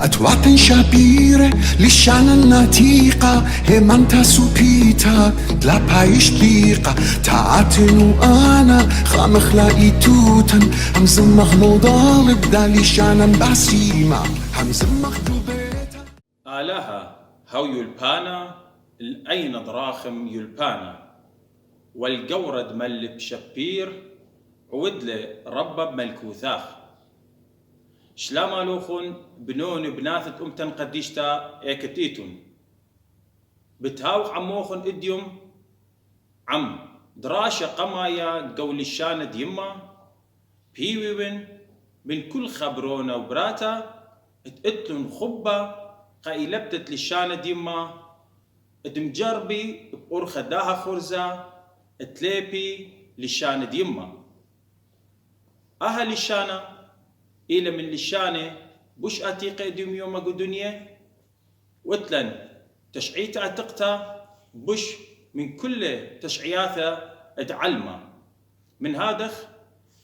أتوات شبيرة للشانة النتيقة همانتا سوبيتا دلا بايش ديقة تعاتن وأنا خامخ لاقي توتن همزم مغلو ضالب دالي شانة باسيمة همزم مغلوبيتا آلها هو يلبانا الأين ضراخم يلبانا والقورد ملب شبير عودله ربب ملكوثاخ شلامالوخن بنون بناثت أمتن قديشتا ايكتيتون بتهاوق عموخن اديوم عم دراشة قمايا قول الشانة ديما بيوين من كل خبرونا وبراتا اتقتلن خبة قايلبتت للشانة ديما اتمجربي بأرخة داها خرزة اتليبي للشانة ديما أهل الشانة إلى من الشانة بوش أتيقى ديم يوم دنيا وتلن تشعيت أتقتا بوش من كل تشعياثة اتعلمة من هادخ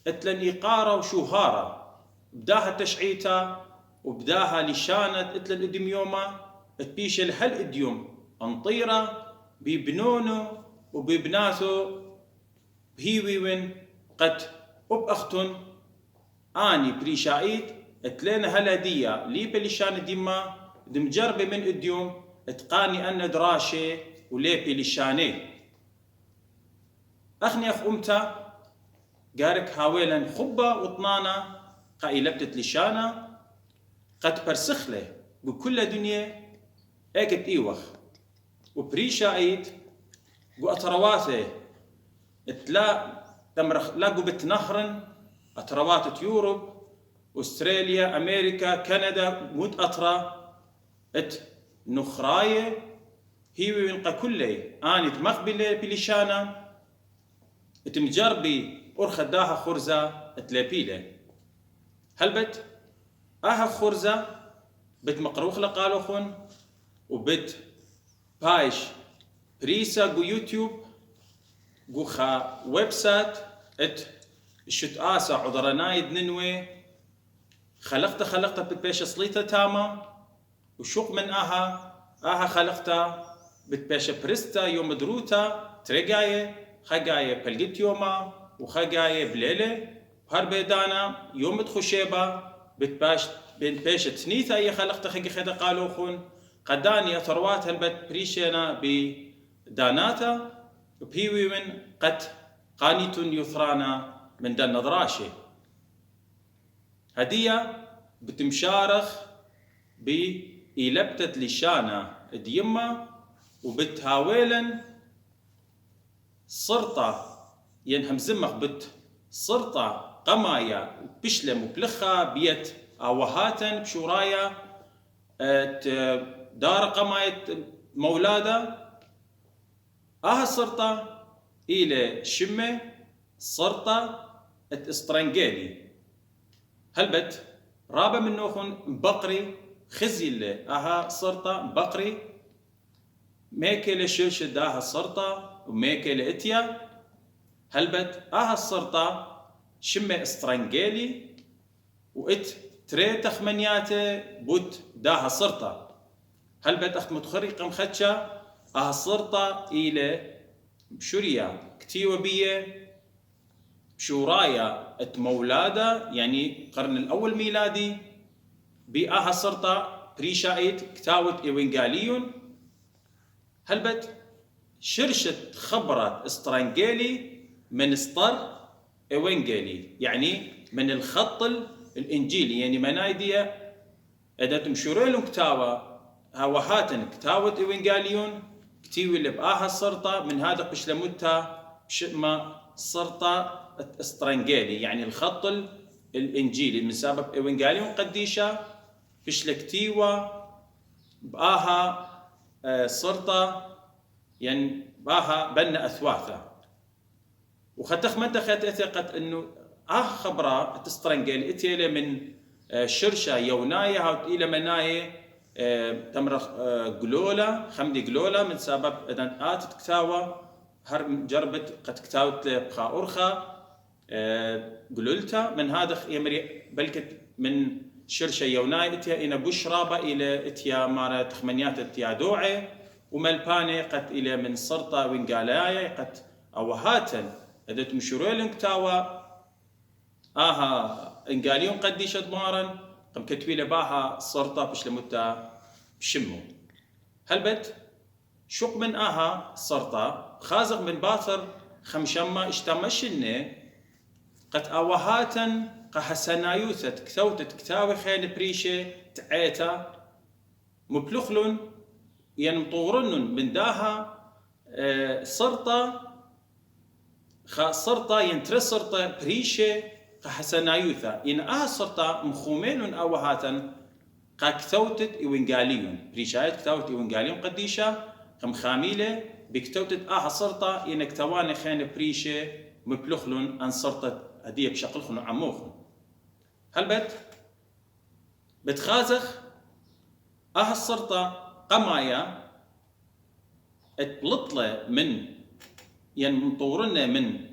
اتلن إقارة وشوهارة بداها تشعيتا وبداها لشانة اتلن اديم يوما اتبيش الهل اديوم انطيرة ببنونو وببناثو بهيوين قد أبأختن آني بريشايت اتلين هالهدية لي بلشان ديما دمجربي من اديوم اتقاني أن دراشي وليبي لشاني أخني أخ أمتا قارك هاويلا خبة وطنانا قايلبتت لشانا قد برسخله بكل دنيا اكت ايوخ وبريشايت قو أترواثي اتلا تمرخ لاقو بتنهرن أتروات يوروب أستراليا أمريكا كندا مود أطرا ات نخراية هي وينقى كلي آني تمقبلة بلشانا اتمجربي أرخى داها خرزة اتلابيلة هل بت آها خرزة بت مقروخ لقالوخن وبت بايش بريسا قو يوتيوب قو خا ويب سايت ات الشت آسا عذرنايد ننوي خلقتا بتبيش صليتا تاما وشوق من آها خلقتا بتبيش برستا يوم دروتا تريقاية خاقاية بلقيت يوما وخاقاية بليلة وهربيدانا يوم تخشيبا بتبيش تنيتا اي خلقتا خيقي خيدا قالوخون قداني ثروات هلبت بريشينا بداناتا وبهيوي من قد قانيتون يثرانا من دان نظراشي هدية بتمشارخ بإيلبتت لشانا ديما وبتهاويلن صرطة ينهم زمخ بت صرطة قمايا بشلم وبلخا بيت آوهاتن بشورايا دار قماية مولادا الصرطة إلى شمة صرطة استرنجيلي هلبت رابا من نوخن بقري خزي اللي صرطة بقري ميكي شلش داها صرطة وميكي اتيا هلبت الصرطة شمة استرنجيلي وات تري تخمنياته بوت داها صرطة هلبت اخت متخرق مخدشة الصرطة إلى بشوريا كتيوة بيه بشورايا اتمولادا يعني القرن الأول ميلادي بآها صرطة بريشايت كتاوت إيوينغاليون هلبت شرشت خبرات استرانجيلي من سطر إيوينغالي يعني من الخط الإنجيلي يعني منايدية إذا تمشوريلون كتاوة هاوهاتن كتاوت إيوينغاليون كتيوي اللي بآها الصرطة من هذا قشلموتها بشما صرطة استرنجيلي يعني الخط الإنجيلي من سبب إيوينغاليون قديشة بشلكتيوة بآها صرطة يعني بآها بنا أثواثة وختخ من تخيت اثقت انه خبرة تسترنجيلي اتيلي من شرشة يوناية هاو إلى مناية تمرخ قلولة خمدي قلولة من سبب إذن آتت كتاوة هر جربت قد كتاوت بخا أرخا قلولتا من هذا يمري بلكت من شرشة يوناي اتيا إنا بوش رابا إلى اتيا مارا تخمنيات اتيا دوعي وملباني قد إلى من صرطة وينقالايا قد أوهاتن أدت مشرويلن كتاوا إنقاليون قديش أدمارن قم كتويلة باها صرطة بش لمتا بشمو هل بت شوق من صرطة خازق من باثر خمشما اشتمشنه قد أوهاتن قحسنايوثت كثوتت كتاوي خين بريشة تعيتا مبلخلن ينطورن من داها صرطة صرطة ينترس صرطة بريشة قحسنايوثا إن صرطة مخومين أوهاتن كثوتت إوينغاليون بريشايت كثوتت إوينغاليون قديشة قم خاميلة بكتوتت صرطة إن كتواني خين بريشة مبلخلن أن صرطة هدية بشقلخن عموخن هل بتخازخ الصرطة قمايا اتبلطلة من ينطورنا من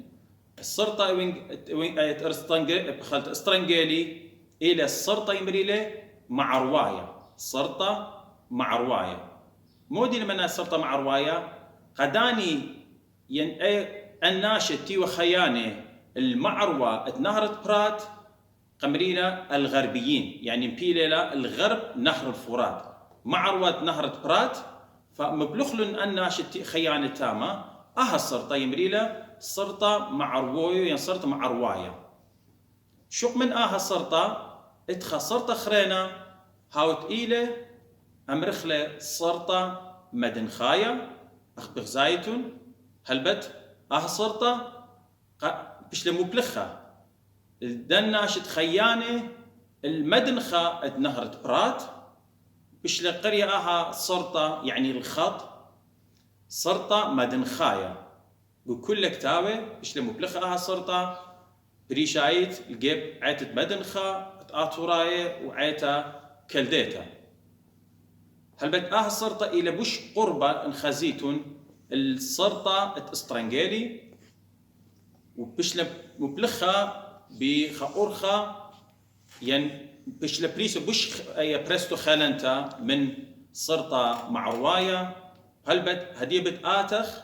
الصرطة استرنجيلي إلى الصرطة يمريلة مع رواية صرطة مع رواية مودي لمنا الصرطة مع رواية قداني الناشد تيو خيانة المعروة اتنهرت برات قمرينا الغربيين يعني مبيلة الغرب نهر الفرات معروة نهر برات فمبلخلن الناشد خيانة تامة الصرطة يمريلة صرطة مع رواية يعني صرطة مع رواية شوق من الصرطة اتخصرطة خرينا هاوت إيلة أمرخلة صرطة مدن خايا أخبر زايتون هلبت الصرطة بش لمبلخة الدناشت خيانة المدنخة اتنهرت برات بش لقرية صرطة يعني الخط صرطة مدنخايا بكل كتابة بش لمبلخة صرطة بريشايت الجيب عيتت مدنخة آتوراية وعيتا كلديتا هلبت صرطة إلى بش قربة انخزيتون الصرطة استرنجيلي وبشلا مبلخة بخورخة ين بشلا بريسو بش أي بريستو خالنتا من صرطة مع رواية هلبت هدية بتآتخ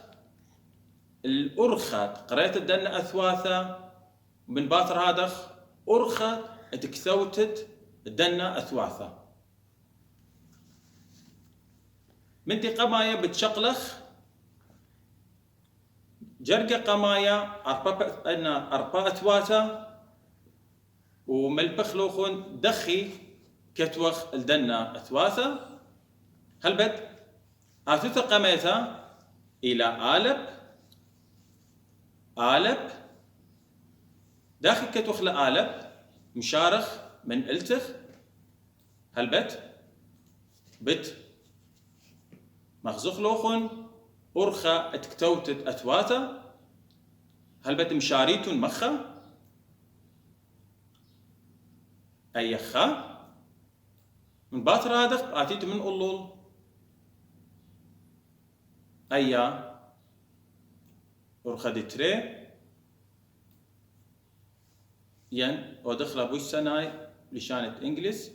الأرخة قريت الدن أثواثة من باثر هادخ أرخة اتكثوتت الدن أثواثة من دي قماية بتشقلخ جرقة قمايا أربعة أثواثة وملبخلوخون دخي كتوخ الدنا أثواثة هلبت آثوثة قميثة إلى آلب داخل كتوخ لآلب مشارخ من التخ هلبت بت مخزخلوخون أرخة اتكتوتت أثواثة هلبت مشاريتون مخة أيخا من باطر هذا آتيت من أولول أيا أرخة دتري ين ودخل بوش سناي لشانة إنجليز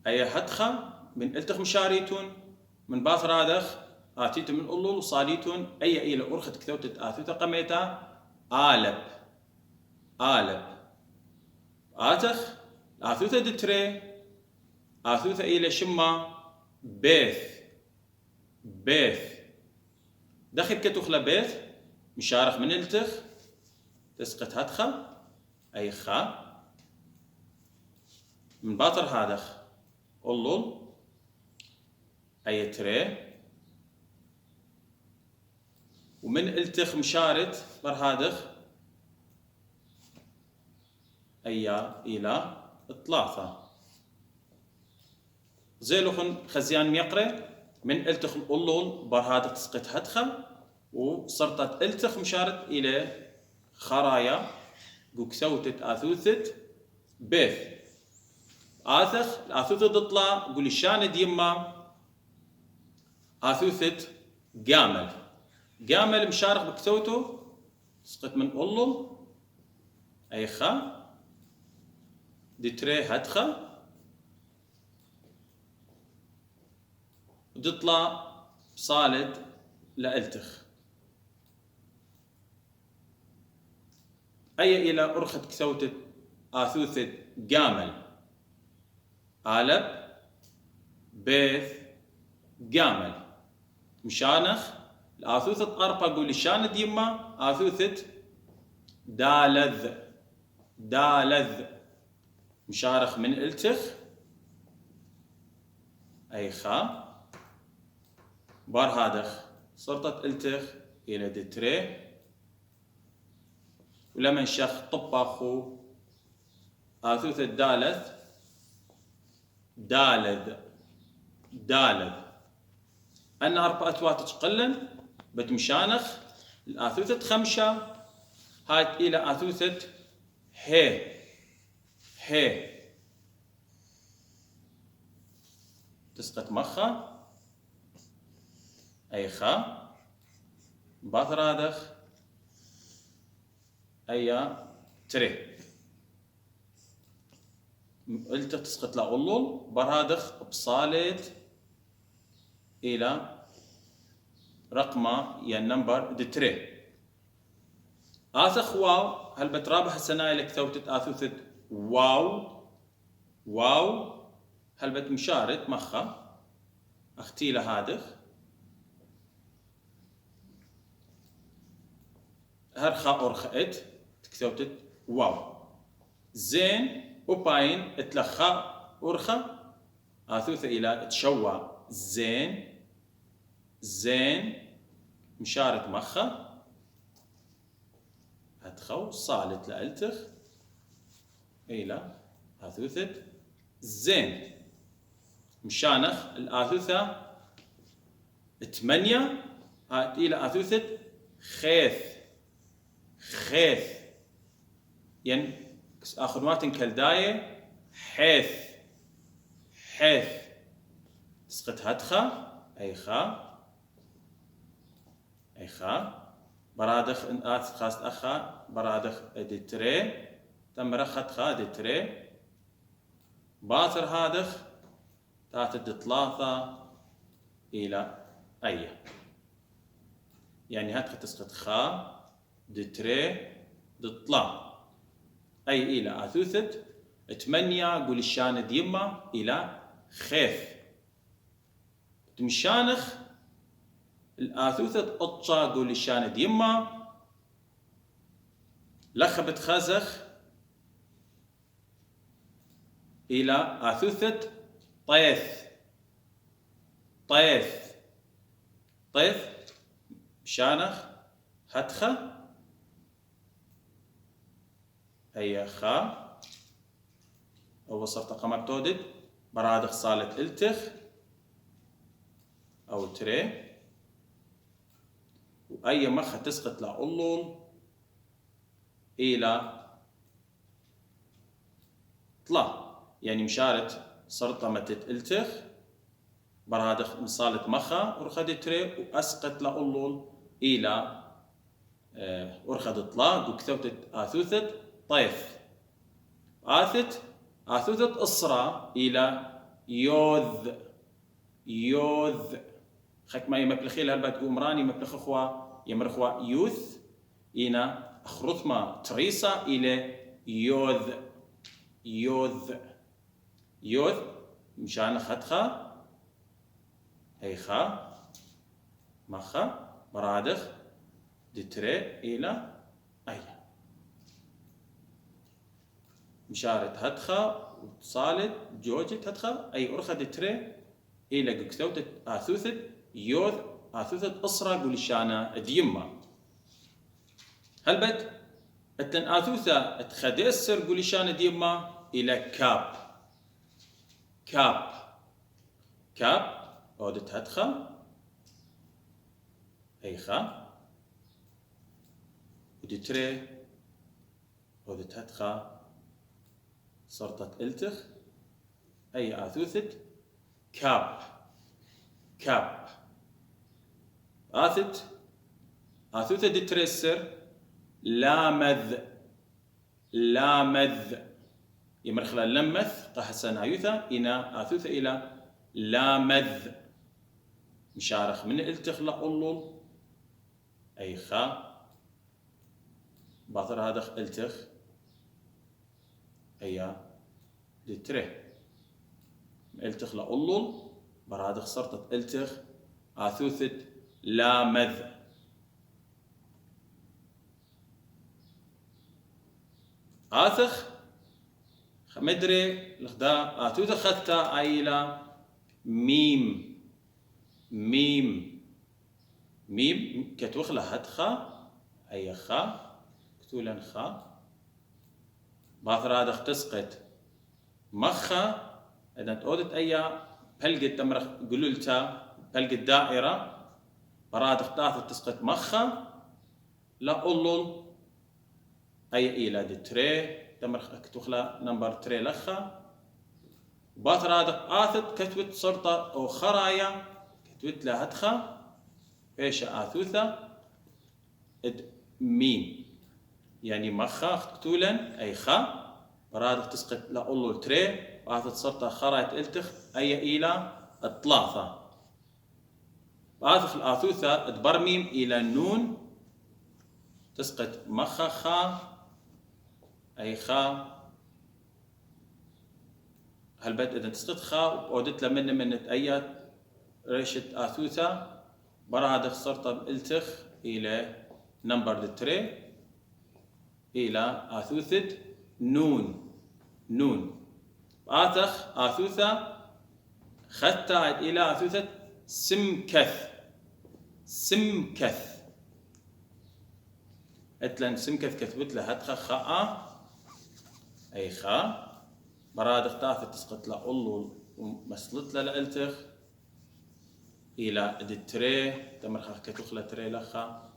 أيا هدخة من التخ مشاريتون من باطر هذا آتيت من أولول صاليتون أي إلى أرخة كتوتت آثوثة قميتا آلب آتخ آثوثة دتري آثوثة إلى شما بيث دخل كتوخلا بيث مشارخ من التخ تسقط هدخة أي خا من باطر هادخ أولول أي تري ومن التخ مشارت برهادخ أيا إلى ثلاثة زيلوخن خزيان ميقرة من التخ الأولول برهادخ تسقط هدخة وصرتت التخ مشارت إلى خرايا قكسوتت آثوثت بيث آثخ آثوثت تطلع قولي شاند يما آثوثت قامل مشارخ بكتوتو سقط من أولو أي خا دتري هدخة ودطلع بصالة لألتخ. أي إلى أرخت كثوتة آثوثة جامل آلب بيث جامل مشانخ الآثوثة أربا قول شاند يما آثوثة دالذ مشارخ من التخ أي خا بار هادخ صرتت التخ إلى دتري ولما شخ طباخو آثوثة دالذ أن أربع أتوات تقلن بتمشانخ الآثوثة خمشة هاي إلى آثوثة هي تسقط مخا أي خا باثرادخ أي تري قلت تسقط لأولول برادخ بصالة إلى رقمة نمبر دتري آثخ واو هل بترابح السنايا لك ثوتة آثوثة واو هل بتمشارت مخا اختيلة هادخ هرخا أرخأت تكثوتة واو زين وباين اتلخا أرخا آثوثة إلى تشوى زين مشارت مخا هتخو صالت لألتخ إلى آثوثة زين مشانخ الآثوثة 8 إلى آثوثة خيث ين آخر كالداية حيث تسقط هتخا أي خا برادخ إن خاست أخا برادخ دتري تم رخت خا دتري باثر هادخ تاتت 3 إلى أي يعني هتخ تسقط خا دتري دطلع أي إلى آثوثة 8 قول الشاند يما إلى خيث تمشانخ الآثوثة أطشا قول الشاند يما لخبت خزخ إلى آثوثة طيث شانخ هتخة هي خا أو صرت قمر تودد برادخ صالة التخ أو تري وأي مخة تسقط لأولول إلى طلع يعني مشارت صرت متت التخ برادخ مصالة مخة ورخد تري وأسقط لأولول إلى ورخد طلع وكثوت آثوثة طيف آثوثة أسرى إلى يوذ خك ما يمبلخيل هل بتقوم راني مبلخ أخوة يمرخوا يوث إنا أخرثما تريسا إلى يوذ مشان خدخا هيخا مخا برادخ دتري إلى أي مشارت هدخا وصالت جوجت هدخا أي أرخا دتري إلى قكتوت آثوثة يوذ آثوثة أسرى قولشانا ديما هل بد التن آثوثة تخدسر قولشانا ديما إلى كاب أودت هدخا هيخا ودتري أودت هدخا صرتت التخ أي آثوثة كاب آثوثة دتريسر لامذ يمرخلا لمث قحسن آيوثا إنا آثوثة إلى لامذ مشارخ من التخ لأولول أي خا باطر هذا التخ أي دتره التخ لأولول برادخ صرتت التخ آثوثت لا مذ آثخ مدري لخدا آثوث ختا أيلا ميم ميم ميم كتوخلا هتخا أي خا كتولا خا باثر هذا تسقط مخا إذا تودت أيا بلقت تمرخ قلولتا بلقت دائرة براد اختاث تسقط مخا لا أولول أي إلى دي تري تمرخ كتوخلا نمبر تري لخا باثر هذا آثت كتوت صرطة أو خرايا كتوت لها هتخا إيش آثوثة إد ميم يعني مخا كتولا أي خا براد تسقط لا أولول تري وآثت صرطة خرايا التخ أي إلى الثلاثة آثخ الآثوثة تبرميم إلى النون تسقط مخا خا أي خا هالبد إذا تسقط خا وودت لمن من أي ريشة آثوثة براد صرطة التخ إلى نمبر تري إلى آثوثة نون نون آثخ آثوثة ختا إلى آثوثة سمكث سمكث اتلن سمكث كتبت له هتخ خاء أي خا براد اختاثت تسقط له أولو ومسلط له لألتخ إلى دتري تمرخ كتوخ تري لخا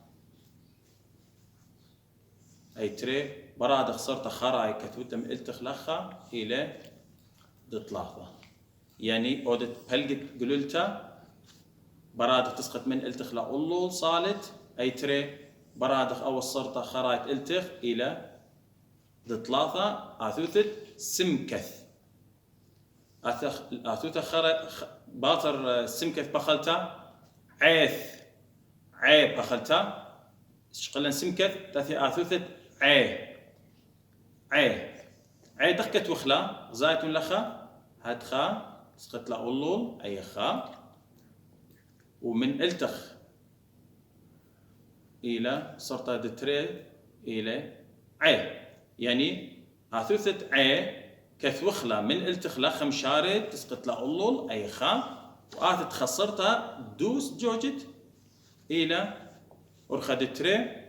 أي تري براد خسرت خراي كتبت من التخ لخا إلى دطلاثة يعني أودت بلقت قلولتا برادخ تسقط من التخ لأولول صالت أي تري برادخ أو الصرطة خرايت التخ إلى دطلاثة آثوثة سمكث آثوثة باطر سمكث بخلتا عيث عيب بخلتا شقلن سمكث تاثي آثوثة عي دخكت وخلا زايت لخا هاد خا تسقط لأولول أي خا ومن التخ إلى صرت دتري إلى عي يعني آثوثة عي كثوخلا من التخ لخم شارد تسقط لأولول أي خا وآثت خسرتها دوس جوجت إلى أرخى دتري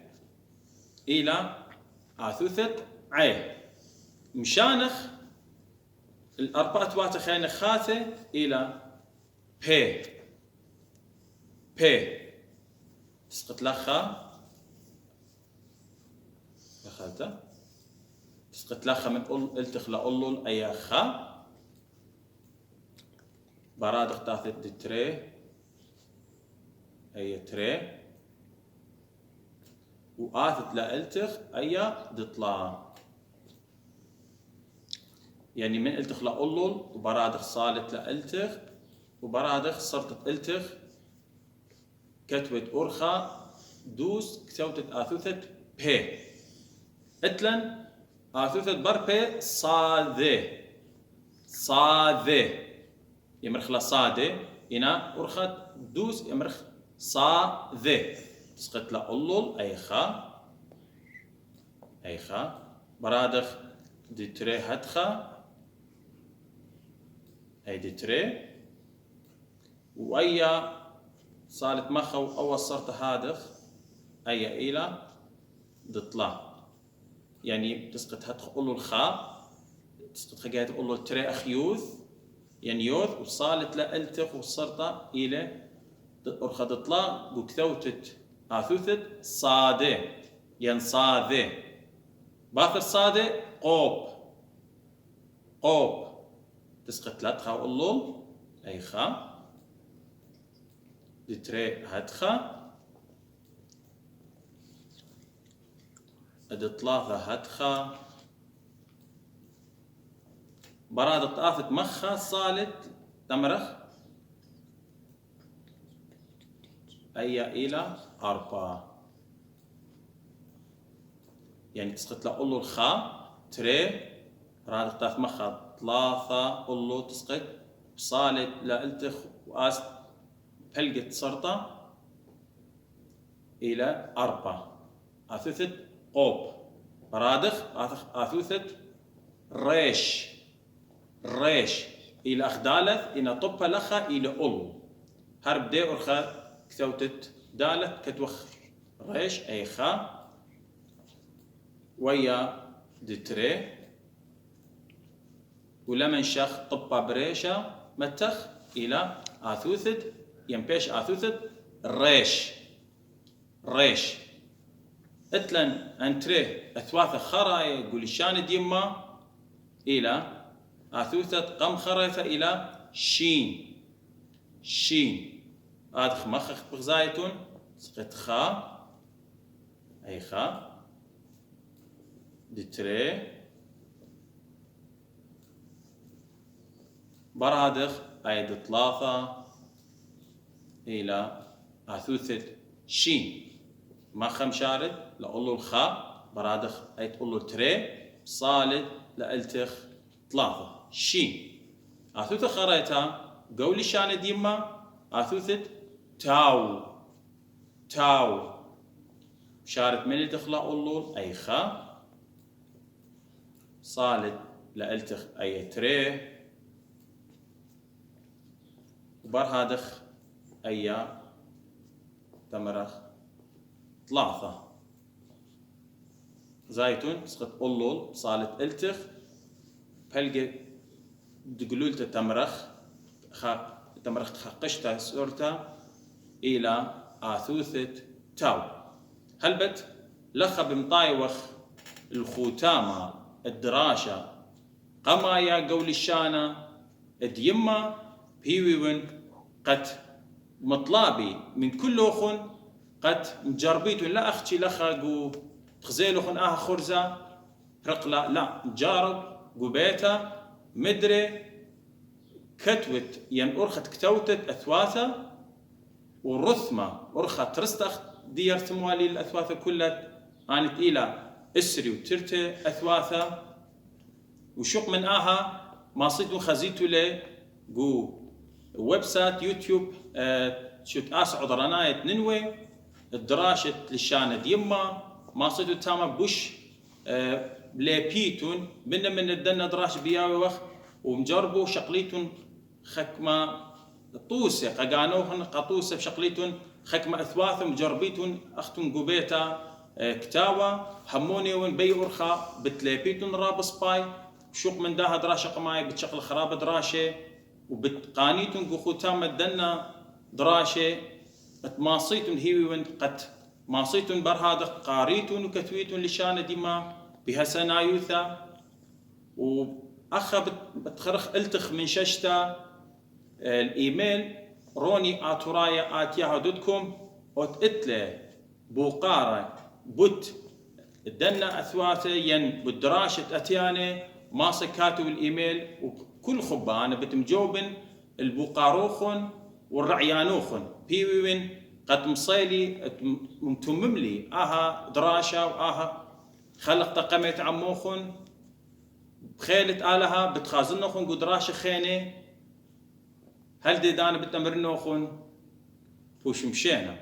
إلى آثوثة عي مشانخ الأربعة واتخين خاثة إلى بي تسقط لخا دخلت تسقط لخا من التخ لأولول أي خا براد اختاثت تري أي تري وآثت لألتخ أي دطلا يعني من التخ لأولول وبرادخ صالت لألتخ وبرادخ صرتت التخ كتوت أرخى دوس كتوتت آثوثة بي اتلن آثوثة بربي صاذي يمرخ لصادي إنا أرخى دوس يمرخ صاذي تسقط لأولول أي خا برادخ دتري هتخا أي دتري وأي صارت مخو أول صرت هادخ أي إلى دطلا يعني تسقط هتخ أولو الخاء تسقط خجات أولو تري أخيوث يعني يوث وصالت لألتخ وصرت إلى أرخى دطلا وكثوتت آثوثت صادي يعني صادي باثر صادي قوب تسقط لتخا أولو أي خا دتري هتخا ادطلاثة هتخا براد طافت مخا صالت تمرخ أي إلى 4 يعني تسقط له أولو الخاء تري راد اختاف مخا 3 أولو تسقط بصالة لألتخ وآس بلقت سرطة إلى 4 أثوثت قوب برادخ أثوثت ريش إلى أخدالث إن طبها لخا إلى أولو هرب دي أرخا كثوتت دالت كتوخ ريش أي خا ويا دتري ولمن شخ طبا بريشة متخ إلى آثوثت ينبيش آثوثت ريش اتلن انتري اثواث خراي قولشان ديما إلى آثوثت قم خرايثة إلى شين آدخ مخخ بغزايتون سقط خا أي خا دتري برادخ أيد 3 إلى آثوثة شين ما خمشارد لأولو الخاء برادخ أيد أولو تري صالد لألتخ 3 شين آثوثة خريتها قولي شان ديما آثوثة تاو شارت من الدخلة أولو أي خاء صالد لألتخ أي تري وبرهادخ أي تمرخ 3 زايتون سقط أولول صالت التخ بلقى دقلولته تمرخ خقشته سورته إلى آثوثة تاو هلبت لخ بمطايوخ الختامة الدراشة قما يا قول الشانة ديما بيوين قد مطلابي من كل أخن قد مجربيتون لا أختي لخاقو تخزيلوخن خرزة رقلا لا جارب قبيتا مدري كتوت ين أرخت كتوتت أثواثة والرثمة أرخت رستخ دير ثموالي الأثواثة كلها آنت إلى إسري وترتي أثواثة وشق من ما صيتو خزيتو لي قو ويب سايت يوتيوب شوت أسعد رناية ننوي الدراشة للشانة ديما ما صيتو تاما بوش ليبيتون من الدنة دراش بياوي وخ ومجربو شقليتون خكما طوسة قانوهن قطوسة بشقليتون خكما أثواث مجربيتون أختون قبيتا كتاوة هموني وين بي أرخا بتليبيتون رابس باي شوق من داها دراشة قماي بتشقل خراب دراشة وبتقانيتون قخوتام الدنة دراشة اتماصيتون هيوي وين قد ماصيتون برهادق قاريتون وكتويتون لشانة ديما بها سنايوثا وأخا بتخرخ التخ من ششتا الإيميل roni@yahoo.com وتقتله بوقارة بوت الدنا أثواثة ين بالدراشة أتيانة ما سكاتوا الإيميل وكل خبانة بتمجوبن البوقاروخن والرعيانوخن بيوين قد مصيلي متمملي دراشة خلق تقمت عموخن بخيلة آلها بتخازنوخن قدراشة خينة هل دي دانا بتمرنوخن وش مشينا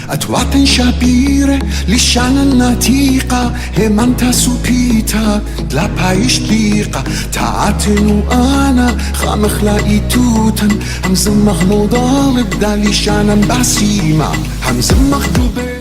أتوات شبيرة للشانة النتيقة همانتا سوبيتا دلا بايش ديقة تعاتنو أنا خامخ لاقي توتن همزمخ مضارب دا لشانة باسيمة همزمخ دوبي